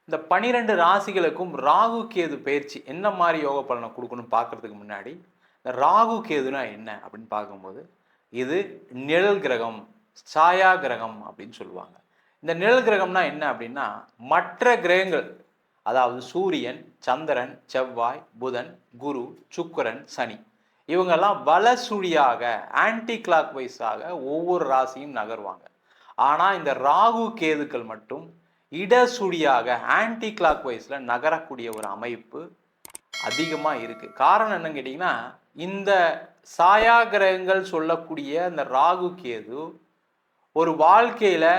இந்த 12 ராசிகளுக்கும் ராகு கேது பயிற்சி என்ன மாதிரி யோக பலனை கொடுக்கணும்னு பார்க்கறதுக்கு முன்னாடி இந்த ராகு கேதுனா என்ன அப்படின்னு பார்க்கும்போது இது நிழல் கிரகம், சாயா கிரகம் அப்படின்னு சொல்லுவாங்க. இந்த நிழல் கிரகம்னா என்ன அப்படின்னா மற்ற கிரகங்கள், அதாவது சூரியன், சந்திரன், செவ்வாய், புதன், குரு, சுக்கிரன், சனி, இவங்கெல்லாம் வலசுழியாக ஆன்டி கிளாக் வைஸாக ஒவ்வொரு ராசியும் நகர்வாங்க. ஆனால் இந்த ராகு கேதுக்கள் மட்டும் இடசுழியாக ஆன்டி கிளாக் வைஸில் நகரக்கூடிய ஒரு அமைப்பு அதிகமாக இருக்குது. காரணம் என்னன்னு கேட்டிங்கன்னா, இந்த சாயா கிரகங்கள் சொல்லக்கூடிய இந்த ராகு கேது ஒரு வாழ்க்கையில்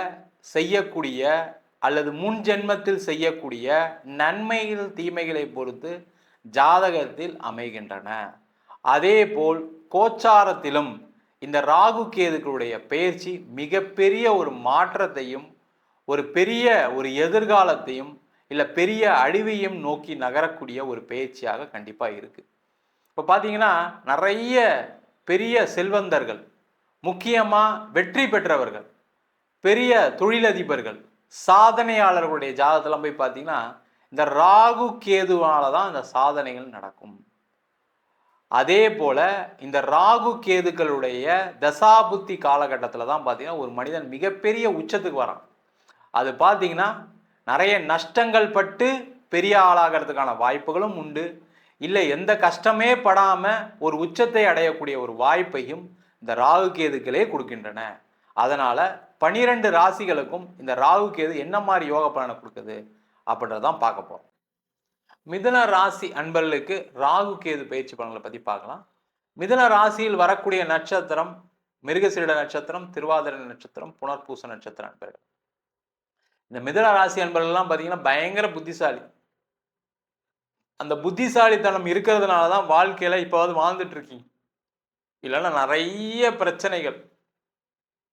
செய்யக்கூடிய அல்லது முன் ஜென்மத்தில் செய்யக்கூடிய நன்மைகள் தீமைகளை பொறுத்து ஜாதகத்தில் அமைகின்றன. அதேபோல் கோச்சாரத்திலும் இந்த ராகு கேதுக்களுடைய பயிற்சி மிகப்பெரிய ஒரு மாற்றத்தையும் ஒரு பெரிய ஒரு எதிர்காலத்தையும் இல்லை பெரிய அழிவையும் நோக்கி நகரக்கூடிய ஒரு பயிற்சியாக கண்டிப்பாக இருக்குது. இப்போ பார்த்தீங்கன்னா நிறைய பெரிய செல்வந்தர்கள், முக்கியமாக வெற்றி பெற்றவர்கள், பெரிய தொழிலதிபர்கள், சாதனையாளர்களுடைய ஜாதகத்தெல்லாம் போய் பார்த்தீங்கன்னா இந்த ராகு கேதுவால தான் இந்த சாதனைகள் நடக்கும். அதே போல இந்த ராகு கேதுக்களுடைய தசாபுத்தி காலகட்டத்தில் தான் பார்த்தீங்கன்னா ஒரு மனிதன் மிகப்பெரிய உச்சத்துக்கு வரான். அது பார்த்தீங்கன்னா நிறைய நஷ்டங்கள் பட்டு பெரிய ஆளாகிறதுக்கான வாய்ப்புகளும் உண்டு. இல்லை எந்த கஷ்டமே படாமல் ஒரு உச்சத்தை அடையக்கூடிய ஒரு வாய்ப்பையும் இந்த ராகு கேதுக்களே கொடுக்கின்றன. அதனால் 12 ராசிகளுக்கும் இந்த ராகு கேது என்ன மாதிரி யோக பலனை கொடுக்குது அப்படின்றதான் பார்க்க போகிறோம். மிதுன ராசி அன்பர்களுக்கு ராகு கேது பயிற்சி பலன்களை பற்றி பார்க்கலாம். மிதுன ராசியில் வரக்கூடிய நட்சத்திரம் மிருகசீரிட நட்சத்திரம், திருவாதிரை நட்சத்திரம், புனர்பூச நட்சத்திர அன்பர்கள். இந்த மிதுன ராசி அன்பர்கள்லாம் பார்த்தீங்கன்னா பயங்கர புத்திசாலி. அந்த புத்திசாலித்தனம் இருக்கிறதுனால தான் வாழ்க்கையில் இப்போவாது வாழ்ந்துட்டு இருக்கீங்க. இல்லைன்னா நிறைய பிரச்சனைகள்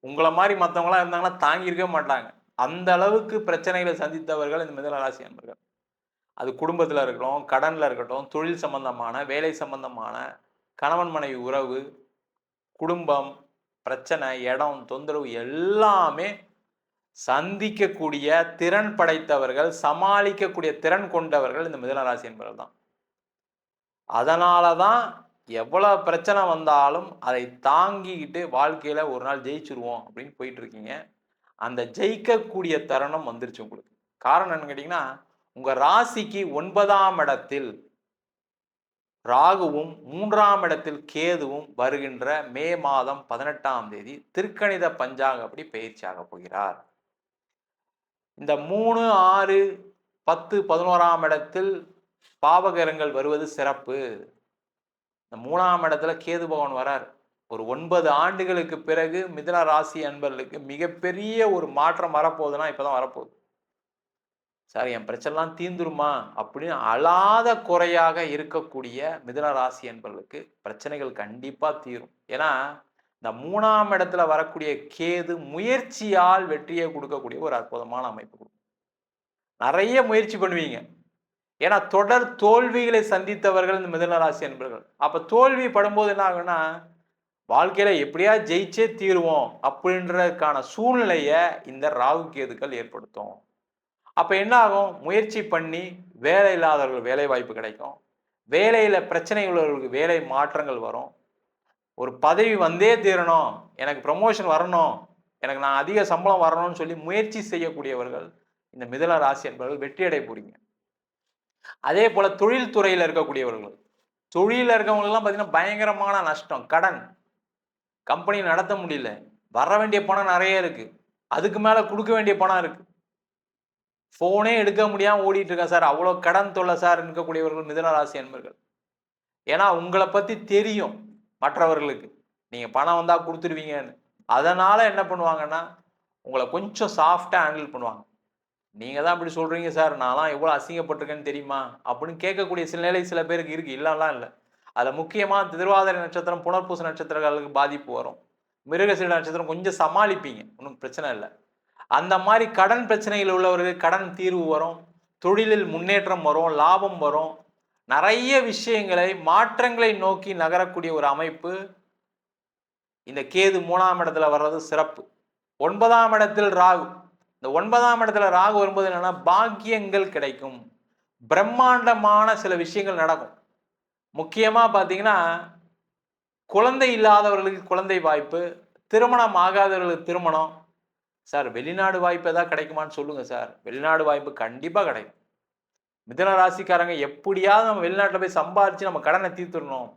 உங்களை மாதிரி மற்றவங்களாம் இருந்தாங்கன்னா தாங்கியிருக்க மாட்டாங்க. அந்த அளவுக்கு பிரச்சனைகளை சந்தித்தவர்கள் இந்த மிதுன ராசி அன்பர்கள். அது குடும்பத்தில் இருக்கட்டும், கடனில் இருக்கட்டும், தொழில் சம்பந்தமான, வேலை சம்பந்தமான, கணவன் மனைவி உறவு, குடும்பம் பிரச்சனை, இடம் தொந்தரவு எல்லாமே சந்திக்கக்கூடிய திறன் படைத்தவர்கள், சமாளிக்கக்கூடிய திறன் கொண்டவர்கள் இந்த மிதுன ராசி என்பவர்கள் தான். அதனால தான் எவ்வளோ பிரச்சனை வந்தாலும் அதை தாங்கிக்கிட்டு வாழ்க்கையில் ஒரு நாள் ஜெயிச்சிருவோம் அப்படின்னு போயிட்டு இருக்கீங்க. அந்த ஜெயிக்கக்கூடிய தருணம் வந்துருச்சு உங்களுக்கு. காரணம் என்னன்னு கேட்டிங்கன்னா, உங்கள் ராசிக்கு 9ஆம் இடத்தில் ராகுவும் 3ஆம் இடத்தில் கேதுவும் வருகின்ற மே மாதம் 18ஆம் தேதி திருக்கணித பஞ்சாங்கப்படி பயிற்சியாக போகிறார். இந்த 3, 6, 10, 11ஆம் இடத்தில் பாவகரங்கள் வருவது சிறப்பு. இந்த 3ஆம் இடத்துல கேது பகவான் வரார். ஒரு 9 ஆண்டுகளுக்கு பிறகு மிதுன ராசி அன்பர்களுக்கு மிகப்பெரிய ஒரு மாற்றம் வரப்போகுதுன்னா இப்போதான் வரப்போகுது. சார் என் பிரச்சனைலாம் தீந்துருமா அப்படின்னு அழாத குறையாக இருக்கக்கூடிய மிதுன ராசி அன்பர்களுக்கு பிரச்சனைகள் கண்டிப்பாக தீரும். ஏன்னா இந்த 3ஆம் இடத்துல வரக்கூடிய கேது முயற்சியால் வெற்றியை கொடுக்கக்கூடிய ஒரு அற்புதமான அமைப்பு கொடுக்கும். நிறைய முயற்சி பண்ணுவீங்க. ஏன்னா தொடர் தோல்விகளை சந்தித்தவர்கள் இந்த மிதுன ராசி அன்பர்கள். அப்போ தோல்வி படும்போது என்ன ஆகுன்னா, வாழ்க்கையில எப்படியா ஜெயிச்சே தீருவோம் அப்படின்றதுக்கான சூழ்நிலையை இந்த ராகு கேதுக்கள் ஏற்படுத்தும். அப்போ என்ன ஆகும், முயற்சி பண்ணி வேலை இல்லாதவர்கள் வேலை வாய்ப்பு கிடைக்கும், வேலையில் பிரச்சனை உள்ளவர்களுக்கு வேலை மாற்றங்கள் வரும், ஒரு பதவி வந்தே தீரணும், எனக்கு ப்ரமோஷன் வரணும், எனக்கு நான் அதிக சம்பளம் வரணும்னு சொல்லி முயற்சி செய்யக்கூடியவர்கள் இந்த மிதுன ராசி என்பவர்கள் வெற்றி அடைய போறீங்க. அதே போல தொழில் துறையில் இருக்கக்கூடியவர்கள், தொழிலில் இருக்கவங்களுக்குலாம் பார்த்தீங்கன்னா பயங்கரமான நஷ்டம், கடன், கம்பெனி நடத்த முடியல, வர வேண்டிய பணம் நிறைய இருக்கு, அதுக்கு மேலே கொடுக்க வேண்டிய பணம் இருக்கு, ஃபோனே எடுக்க முடியாமல் ஓடிட்டு இருக்கேன் சார், அவ்வளோ கடன் தொல்லை சார் இருக்கக்கூடியவர்கள் மிதுன ராசி அன்பர்கள். ஏன்னா உங்களை பற்றி தெரியும் மற்றவர்களுக்கு, நீங்கள் பணம் வந்தால் கொடுத்துருவீங்கன்னு. அதனால் என்ன பண்ணுவாங்கன்னா உங்களை கொஞ்சம் சாஃப்டாக ஹேண்டில் பண்ணுவாங்க. நீங்கள் தான் இப்படி சொல்கிறீங்க சார், நான்லாம் எவ்வளோ அசிங்கப்பட்டிருக்கேன்னு தெரியுமா அப்படின்னு கேட்கக்கூடிய சில நிலை சில பேருக்கு இருக்குது, இல்லைலாம் இல்லை. அதில் முக்கியமாக திருவாதிரை நட்சத்திரம், புனர்பூச நட்சத்திரங்களுக்கு பாதிப்பு வரும். மிருகசீரிட நட்சத்திரம் கொஞ்சம் சமாளிப்பீங்க, ஒன்றும் பிரச்சனை இல்லை. அந்த மாதிரி கடன் பிரச்சனைகள் உள்ளவர்கள் கடன் தீர்வு வரும், தொழிலில் முன்னேற்றம் வரும், லாபம் வரும், நிறைய விஷயங்களை மாற்றங்களை நோக்கி நகரக்கூடிய ஒரு அமைப்பு. இந்த கேது 3ஆம் இடத்துல வர்றது சிறப்பு. 9ஆம் இடத்தில் ராகு, இந்த 9ஆம் இடத்துல ராகு வரும்போது என்னன்னா பாக்கியங்கள் கிடைக்கும், பிரம்மாண்டமான சில விஷயங்கள் நடக்கும். முக்கியமா பாத்தீங்கன்னா குழந்தை இல்லாதவர்களுக்கு குழந்தை வாய்ப்பு, திருமணம் ஆகாதவர்களுக்கு திருமணம். சார் வெளிநாடு வாய்ப்பு ஏதாவது கிடைக்குமான்னு சொல்லுங்க சார். வெளிநாடு வாய்ப்பு கண்டிப்பா கிடைக்கும். மிதுன ராசிக்காரங்க எப்படியாவது நம்ம வெளிநாட்டுல போய் சம்பாரிச்சு நம்ம கடனை தீர்த்துடணும்,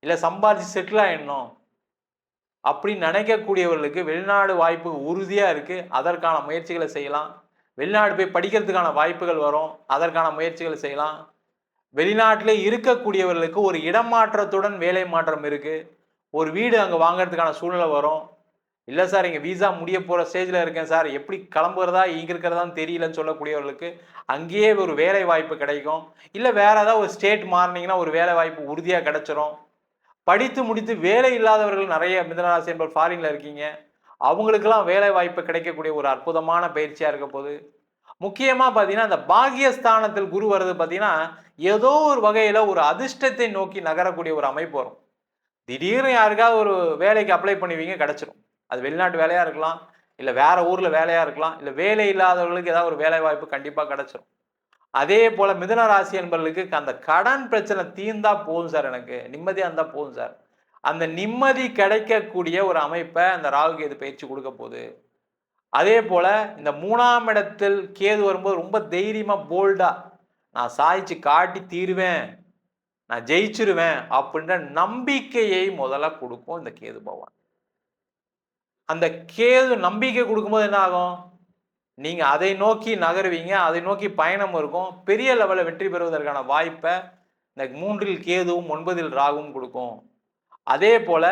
இல்ல சம்பாரிச்சு செட்டில் ஆயிடணும் அப்படின்னு நினைக்கக்கூடியவர்களுக்கு வெளிநாடு வாய்ப்பு உறுதியா இருக்கு. அதற்கான முயற்சிகளை செய்யலாம். வெளிநாடு போய் படிக்கிறதுக்கான வாய்ப்புகள் வரும். அதற்கான முயற்சிகளை செய்யலாம். வெளிநாட்டிலே இருக்கக்கூடியவர்களுக்கு ஒரு இடமாற்றத்துடன் வேலை மாற்றம் இருக்கு. ஒரு வீடு அங்க வாங்குறதுக்கான சூழ்நிலை வரும். இல்ல சார் இங்க விசா முடிய போற ஸ்டேஜ்ல இருக்கேன் சார், எப்படி கிளம்புறதா இங்க இருக்கிறதான்னு தெரியலன்னு சொல்லக்கூடியவர்களுக்கு அங்கேயே ஒரு வேலை வாய்ப்பு கிடைக்கும். இல்ல வேற ஏதாவது ஒரு ஸ்டேட் மாறினீங்கன்னா ஒரு வேலை வாய்ப்பு உறுதியா கிடைச்சிரும். படித்து முடித்து வேலை இல்லாதவர்கள் நிறைய மிதனராசி என்பவர் ஃபாரின்ல இருக்கீங்க, அவங்களுக்கெல்லாம் வேலை வாய்ப்பு கிடைக்கக்கூடிய ஒரு அற்புதமான பயிற்சியா இருக்க போது. முக்கியமா பாத்தீங்கன்னா இந்த பாகியஸ்தானத்தில் குரு வருது பாத்தீங்கன்னா ஏதோ ஒரு வகையில ஒரு அதிர்ஷ்டத்தை நோக்கி நகரக்கூடிய ஒரு அமைப்பு வரும். திடீர்னு யாருக்காவது ஒரு வேலைக்கு அப்ளை பண்ணுவீங்க, கிடைச்சிடும். அது வெளிநாட்டு வேலையா இருக்கலாம், இல்ல வேற ஊர்ல வேலையா இருக்கலாம், இல்ல வேலை இல்லாதவர்களுக்கு ஏதாவது ஒரு வேலை வாய்ப்பு கண்டிப்பா கிடைச்சிடும். அதே போல மிதுன ராசி என்பவர்களுக்கு அந்த கடன் பிரச்சனை தீர்ந்தா போதும் சார், எனக்கு நிம்மதியா இருந்தா போதும் சார், அந்த நிம்மதி கிடைக்கக்கூடிய ஒரு அமைப்பை அந்த ராகு கேது பயிற்சி கொடுக்க போகுது. அதே போல இந்த 3ஆம் இடத்தில் கேது வரும்போது ரொம்ப தைரியமா போல்டா நான் சாதிச்சு காட்டி தீருவேன், நான் ஜெயிச்சிருவேன் அப்படின்ற நம்பிக்கையை முதல்ல கொடுக்கும் இந்த கேது பகவான். அந்த கேது நம்பிக்கை கொடுக்கும்போது என்ன ஆகும், நீங்க அதை நோக்கி நகருவீங்க, அதை நோக்கி பயணம் இருக்கும். பெரிய லெவலில் வெற்றி பெறுவதற்கான வாய்ப்பை இந்த 3இல் கேதுவும் 9இல் ராகுவும் கொடுக்கும். அதே போல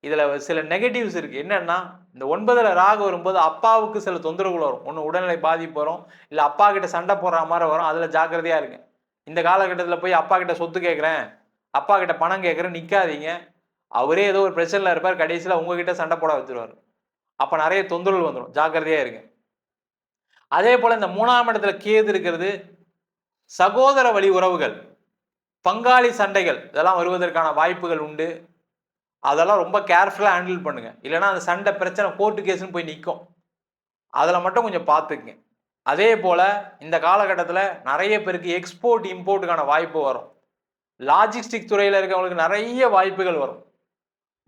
இதுல சில நெகட்டிவ்ஸ் இருக்கு. என்னன்னா இந்த 9ல ராகு வரும்போது அப்பாவுக்கு சில தொந்தரவுகள் வரும். ஒன்று உடல்நிலை பாதிப்பு வரும், இல்லை அப்பா கிட்ட சண்டை போடுற மாதிரி வரும். அதில் ஜாக்கிரதையா இருங்க. இந்த காலகட்டத்தில் போய் அப்பா கிட்ட சொத்து கேட்குறேன், அப்பா கிட்ட பணம் கேட்குறேன் நிற்காதீங்க. அவரே ஏதோ ஒரு பிரச்சனையில் இருப்பார், கடைசியில் உங்ககிட்ட சண்டை போட வச்சிருவார். அப்போ நிறைய தொந்தரவுகள் வந்துடும், ஜாக்கிரதையா இருங்க. அதே போல இந்த 3ஆம் இடத்துல கேது இருக்கிறது சகோதர வழி உறவுகள், பங்காளி சண்டைகள் இதெல்லாம் வருவதற்கான வாய்ப்புகள் உண்டு. அதெல்லாம் ரொம்ப கேர்ஃபுல்லாக ஹேண்டில் பண்ணுங்க, இல்லைன்னா அந்த சண்டை பிரச்சனை கோர்ட்டு கேஸ்ன்னு போய் நிற்கும். அதில் மட்டும் கொஞ்சம் பார்த்துக்குங்க. அதே போல் இந்த காலகட்டத்தில் நிறைய பேருக்கு எக்ஸ்போர்ட் இம்போர்ட்டுக்கான வாய்ப்பு வரும். லாஜிஸ்டிக் துறையில் இருக்கவங்களுக்கு நிறைய வாய்ப்புகள் வரும்.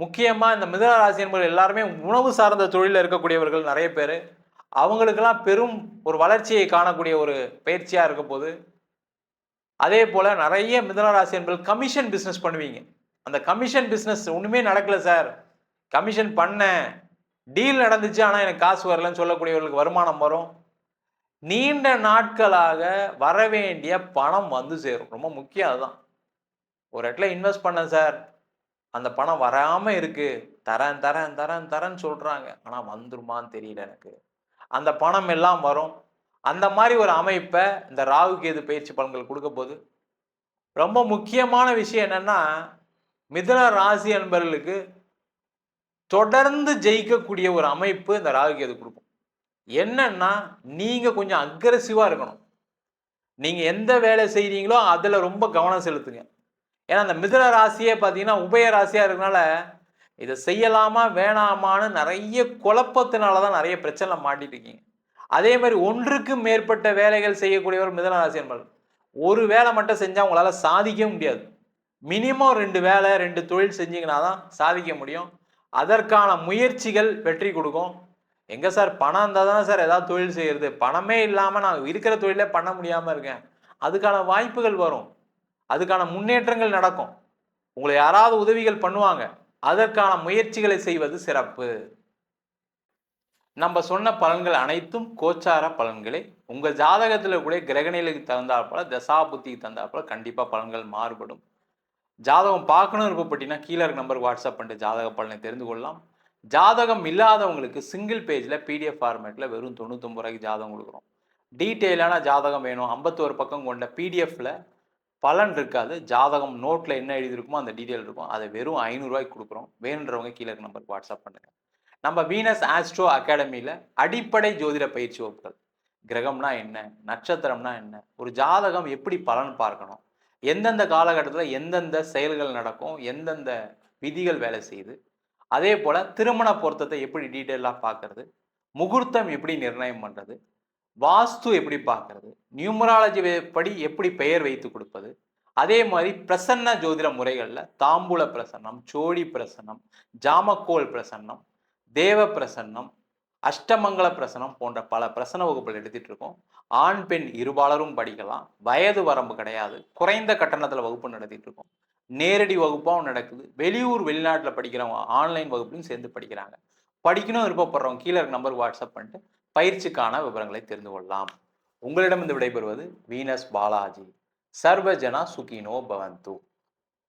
முக்கியமாக இந்த மிதுன ராசி என்பவர்கள் எல்லாருமே உணவு சார்ந்த தொழிலில் இருக்கக்கூடியவர்கள் நிறைய பேர், அவங்களுக்கெல்லாம் பெரும் ஒரு வளர்ச்சியை காணக்கூடிய ஒரு பயிற்சியாக இருக்க போது. அதே போல் நிறைய மிதுன ராசி என்பவர்கள் கமிஷன் பிஸ்னஸ் பண்ணுவீங்க. அந்த கமிஷன் பிஸ்னஸ் ஒன்றுமே நடக்கல சார், கமிஷன் பண்ணேன், டீல் நடந்துச்சு ஆனால் எனக்கு காசு வரலன்னு சொல்லக்கூடியவர்களுக்கு வருமானம் வரும். நீண்ட நாட்களாக வர வேண்டிய பணம் வந்து சேரும். ரொம்ப முக்கியம் அதுதான். ஒரு இடத்துல இன்வெஸ்ட் பண்ணேன் சார், அந்த பணம் வராமல் இருக்கு, தரேன் தரேன் தரேன் தரேன்னு சொல்கிறாங்க, ஆனால் வந்துருமான்னு தெரியல எனக்கு. அந்த பணம் எல்லாம் வரும். அந்த மாதிரி ஒரு அமைப்பை இந்த ராகு கேது பயிற்சி பலன்கள் கொடுக்க போது. ரொம்ப முக்கியமான விஷயம் என்னன்னா மிதுன ராசி என்பவர்களுக்கு தொடர்ந்து ஜெயிக்கக்கூடிய ஒரு அமைப்பு இந்த ராகு கேது கொடுக்கும். என்னன்னா நீங்க கொஞ்சம் அக்ரெசிவா இருக்கணும். நீங்க எந்த வேலை செய்றீங்களோ அதுல ரொம்ப கவனம் செலுத்துங்க. ஏன்னா அந்த மிதுன ராசியே பார்த்தீங்கன்னா உபய ராசியா இருக்கனால இதை செய்யலாமா வேணாமான்னு நிறைய குழப்பத்தினால தான் நிறைய பிரச்சனை மாட்டிட்டு இருக்கீங்க. அதே மாதிரி ஒன்றுக்கு மேற்பட்ட வேலைகள் செய்யக்கூடியவர் மிதுன ராசி என்பவர்கள். ஒரு வேலை மட்டும் செஞ்சா உங்களால சாதிக்க முடியாது. மினிமம் 2 வேலை 2 தொழில் செஞ்சீங்கன்னா தான் சாதிக்க முடியும். அதற்கான முயற்சிகள் வெற்றி கொடுக்கும். எங்க சார் பணம் இருந்தால் தானே சார் ஏதாவது தொழில் செய்யறது, பணமே இல்லாமல் நான் இருக்கிற தொழிலே பண்ண முடியாமல் இருக்கேன். அதுக்கான வாய்ப்புகள் வரும், அதுக்கான முன்னேற்றங்கள் நடக்கும், உங்களை யாராவது உதவிகள் பண்ணுவாங்க. அதற்கான முயற்சிகளை செய்வது சிறப்பு. நம்ம சொன்ன பலன்கள் அனைத்தும் கோச்சார பலன்களே. உங்கள் ஜாதகத்தில் கூட கிரகநிலைக்கு தகுந்தாற்போல தசாபுத்திக்கு தகுந்தாற்போல கண்டிப்பாக பலன்கள் மாறுபடும். ஜாதகம் பார்க்கணும் விருப்பப்பட்டீங்கன்னா கீழே இருக்க நம்பருக்கு வாட்ஸ்அப் பண்ணிட்டு ஜாதக பலனை தெரிந்து கொள்ளலாம். ஜாதகம் இல்லாதவங்களுக்கு சிங்கிள் பேஜில் பிடிஎஃப் ஃபார்மேட்டில் வெறும் 99 ரூபாய்க்கு ஜாதகம் கொடுக்குறோம். டீட்டெயிலான ஜாதகம் வேணும், 51 பக்கம் கொண்ட பிடிஎஃப்ல பலன் இருக்காது, ஜாதகம் நோட்டில் என்ன எழுதியிருக்குமோ அந்த டீட்டெயில் இருக்கும், அதை வெறும் 500 ரூபாய்க்கு கொடுக்குறோம். வேணுன்றவங்க கீழே இருக்க நம்பருக்கு வாட்ஸ்அப் பண்ணுங்கள். நம்ம வீனஸ் ஆஸ்ட்ரோ அகாடமியில் அடிப்படை ஜோதிட பயிற்சி வகுப்புகள், கிரகம்னா என்ன, நட்சத்திரம்னா என்ன, ஒரு ஜாதகம் எப்படி பலன் பார்க்கணும், எந்தெந்த காலகட்டத்தில் எந்தெந்த செயல்கள் நடக்கும், எந்தெந்த விதிகள் வேலை செய்யுது, அதே போல் திருமண பொருத்தத்தை எப்படி டீட்டெயிலாக பார்க்கறது, முகூர்த்தம் எப்படி நிர்ணயம் பண்றது, வாஸ்து எப்படி பார்க்கறது, நியூமராலஜி படி எப்படி பெயர் வைத்து கொடுப்பது, அதே மாதிரி பிரசன்ன ஜோதிட முறைகள்ல தாம்பூல பிரசன்னம், சோழி பிரசன்னம், ஜாமக்கோல் பிரசன்னம், தேவ பிரசன்னம், அஷ்டமங்கல பிரசனம் போன்ற பல பிரசன வகுப்புகள் எடுத்துட்டு இருக்கோம். ஆண் பெண் இருபாலரும் படிக்கலாம். வயது வரம்பு கிடையாது. குறைந்த கட்டணத்துல வகுப்பு நடத்திட்டு இருக்கோம். நேரடி வகுப்பாகவும் நடக்குது. வெளியூர் வெளிநாட்டில் படிக்கிறவங்க ஆன்லைன் வகுப்புலையும் சேர்ந்து படிக்கிறாங்க. படிக்கணும் விருப்பப்படுறவங்க கீழே இருக்க நம்பருக்கு வாட்ஸ்அப் பண்ணிட்டு பயிற்சிக்கான விவரங்களை தெரிந்து கொள்ளலாம். உங்களிடம் இருந்து விடைபெறுவது வீனஸ் பாலாஜி. சர்வஜனா சுகினோ பவந்து.